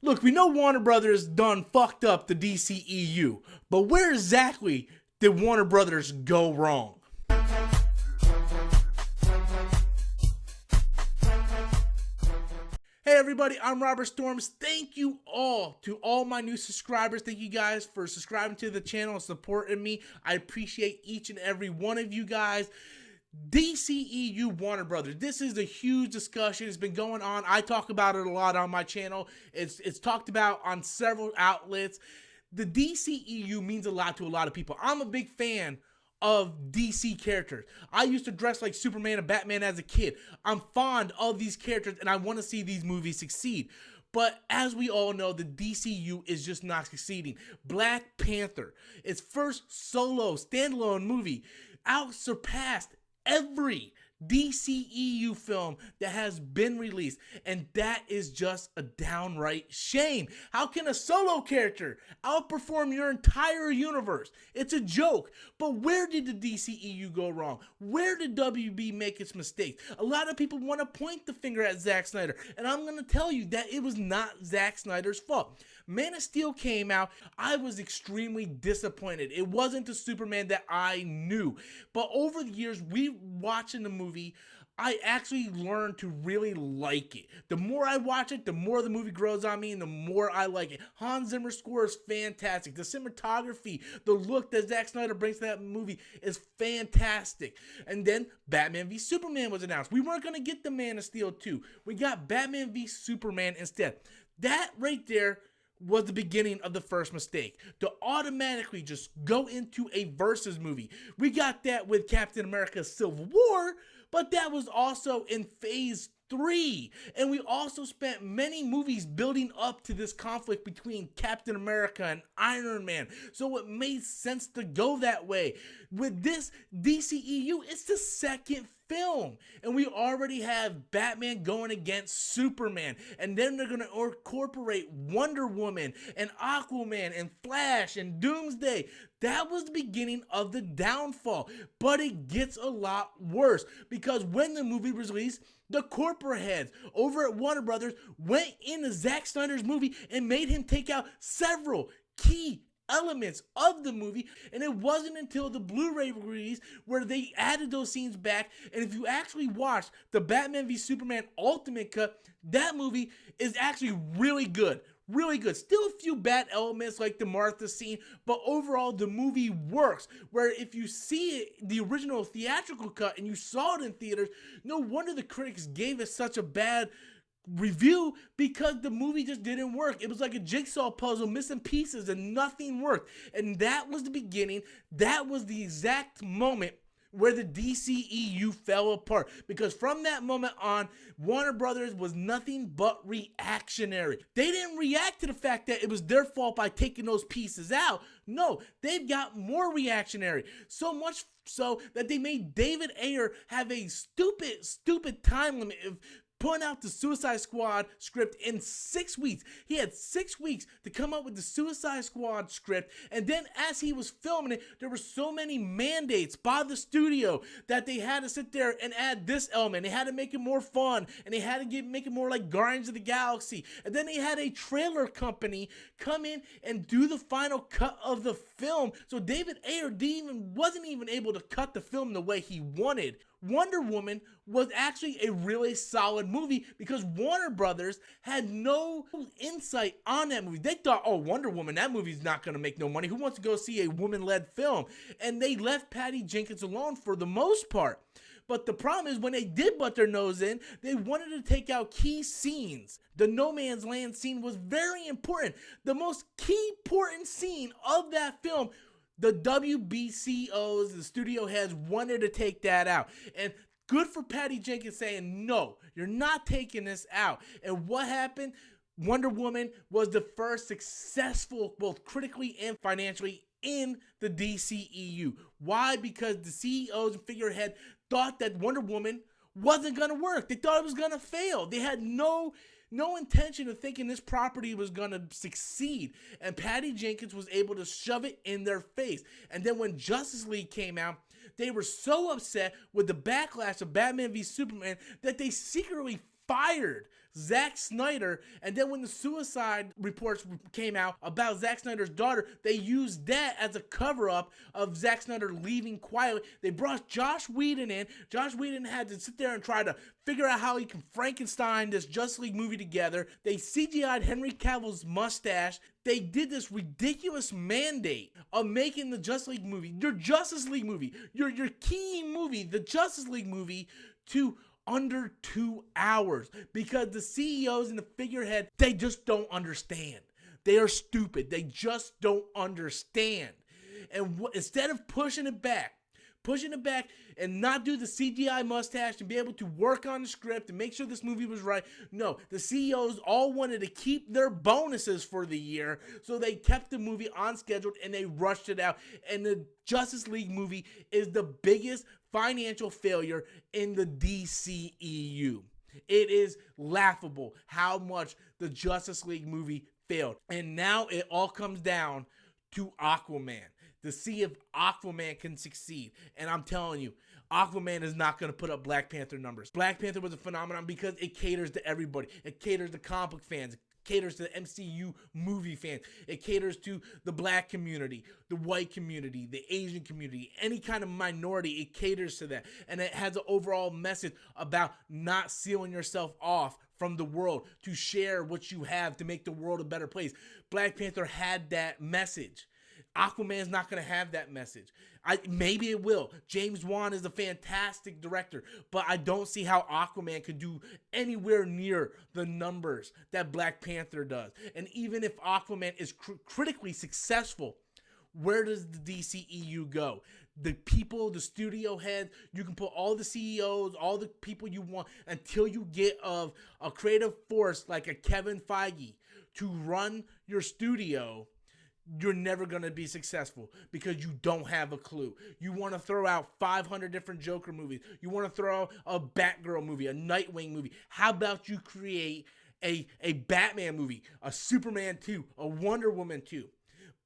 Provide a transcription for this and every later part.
Look, we know Warner Brothers done fucked up the DCEU, but where exactly did Warner Brothers go wrong? Hey everybody, I'm Robert Storms. Thank you all to all my new subscribers. Thank you guys for subscribing to the channel and supporting me. I appreciate each and every one of you guys. DCEU Warner Brothers. This is a huge discussion. It's been going on. I talk about it a lot on my channel. It's talked about on several outlets. The DCEU means a lot to a lot of people. I'm a big fan of DC characters. I used to dress like Superman and Batman as a kid. I'm fond of these characters and I want to see these movies succeed. But as we all know, the DCU is just not succeeding. Black Panther, its first solo standalone movie, surpassed every DCEU film that has been released, and that is just a downright shame. How can a solo character outperform your entire universe? It's a joke. But where did the DCEU go wrong? Where did WB make its mistakes? A lot of people want to point the finger at Zack Snyder, and I'm going to tell you that it was not Zack Snyder's fault. Man of Steel came out. I was extremely disappointed. It wasn't the Superman that I knew. But over the years, watching the movie, I actually learned to really like it. The more I watch it, the more the movie grows on me and the more I like it. Hans Zimmer's score is fantastic. The cinematography, the look that Zack Snyder brings to that movie is fantastic. And then Batman v Superman was announced. We weren't going to get the Man of Steel 2. We got Batman v Superman instead. That right there was the beginning of the first mistake. To automatically just go into a versus movie. We got that with Captain America Civil War, but that was also in phase 3. And we also spent many movies building up to this conflict between Captain America and Iron Man. So it made sense to go that way. With this DCEU, it's the second film, and we already have Batman going against Superman, and then they're going to incorporate Wonder Woman and Aquaman and Flash and Doomsday. That was the beginning of the downfall, but it gets a lot worse because when the movie was released, the corporate heads over at Warner Brothers went into Zack Snyder's movie and made him take out several key elements of the movie, and it wasn't until the Blu-ray release where they added those scenes back. And if you actually watch the Batman v Superman Ultimate Cut, that movie is actually really good. Really good. Still a few bad elements like the Martha scene, but overall the movie works. Where if you see it, the original theatrical cut, and you saw it in theaters, no wonder the critics gave it such a bad review, because the movie just didn't work. It was like a jigsaw puzzle missing pieces and nothing worked. And that was the beginning. That was the exact moment where the DCEU fell apart, because from that moment on, Warner Brothers was nothing but reactionary. They didn't react to the fact that it was their fault by taking those pieces out. No, they've got more reactionary. So much so that they made David Ayer have a stupid time limit of putting out the Suicide Squad script in 6 weeks. He had 6 weeks to come up with the Suicide Squad script, and then as he was filming it, there were so many mandates by the studio that they had to sit there and add this element. They had to make it more fun, and they had to make it more like Guardians of the Galaxy. And then they had a trailer company come in and do the final cut of the film. So David Ayer wasn't even able to cut the film the way he wanted. Wonder Woman was actually a really solid movie because Warner Brothers had no insight on that movie. They thought, oh, Wonder Woman, that movie's not going to make no money. Who wants to go see a woman-led film? And they left Patty Jenkins alone for the most part. But the problem is when they did butt their nose in, they wanted to take out key scenes. The No Man's Land scene was very important. The most key important scene of that film, the WBCOs, the studio heads wanted to take that out. And good for Patty Jenkins saying, no, you're not taking this out. And what happened? Wonder Woman was the first successful, both critically and financially, in the DCEU. Why? Because the CEOs and figurehead thought that Wonder Woman wasn't going to work. They thought it was going to fail. They had no intention of thinking this property was going to succeed. And Patty Jenkins was able to shove it in their face. And then when Justice League came out, they were so upset with the backlash of Batman v Superman that they secretly fired Zack Snyder, and then when the suicide reports came out about Zack Snyder's daughter, they used that as a cover-up of Zack Snyder leaving quietly. They brought Josh Whedon in. Josh Whedon had to sit there and try to figure out how he can Frankenstein this Justice League movie together. They CGI'd Henry Cavill's mustache. They did this ridiculous mandate of making the Justice League movie, your Justice League movie, your key movie, the Justice League movie, to under 2 hours, because the CEOs and the figurehead, they just don't understand. They are stupid. They just don't understand. And instead of pushing it back and not do the CGI mustache and be able to work on the script and make sure this movie was right. No, the CEOs all wanted to keep their bonuses for the year, so they kept the movie on schedule and they rushed it out. And the Justice League movie is the biggest financial failure in the DCEU. It is laughable how much the Justice League movie failed. And now it all comes down to Aquaman, to see if Aquaman can succeed. And I'm telling you, Aquaman is not going to put up Black Panther numbers. Black Panther was a phenomenon because it caters to everybody. It caters to comic book fans. It caters to the MCU movie fans. It caters to the black community, the white community, the Asian community, any kind of minority. It caters to that. And it has an overall message about not sealing yourself off from the world, to share what you have to make the world a better place. Black Panther had that message. Aquaman's not going to have that message. Maybe it will. James Wan is a fantastic director, but I don't see how Aquaman could do anywhere near the numbers that Black Panther does. And even if Aquaman is critically successful, where does the DCEU go? The people, the studio heads, you can put all the CEOs, all the people you want, until you get a creative force like a Kevin Feige to run your studio. You're never going to be successful because you don't have a clue. You want to throw out 500 different Joker movies. You want to throw out a Batgirl movie, a Nightwing movie. How about you create a Batman movie, a Superman 2, a Wonder Woman 2?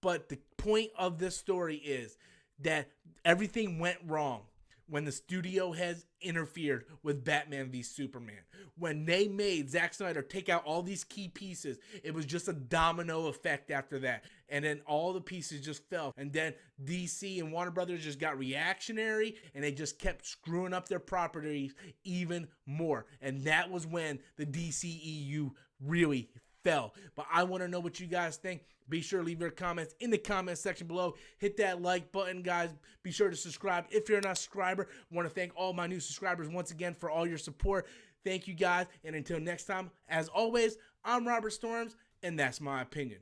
But the point of this story is that everything went wrong when the studio heads interfered with Batman v Superman. When they made Zack Snyder take out all these key pieces, it was just a domino effect after that. And then all the pieces just fell. And then DC and Warner Brothers just got reactionary, and they just kept screwing up their properties even more. And that was when the DCEU really fell. But I want to know what you guys think. Be sure to leave your comments in the comment section below. Hit that like button, guys. Be sure to subscribe if you're not a subscriber. I want to thank all my new subscribers once again for all your support. Thank you, guys. And until next time, as always, I'm Robert Storms, and that's my opinion.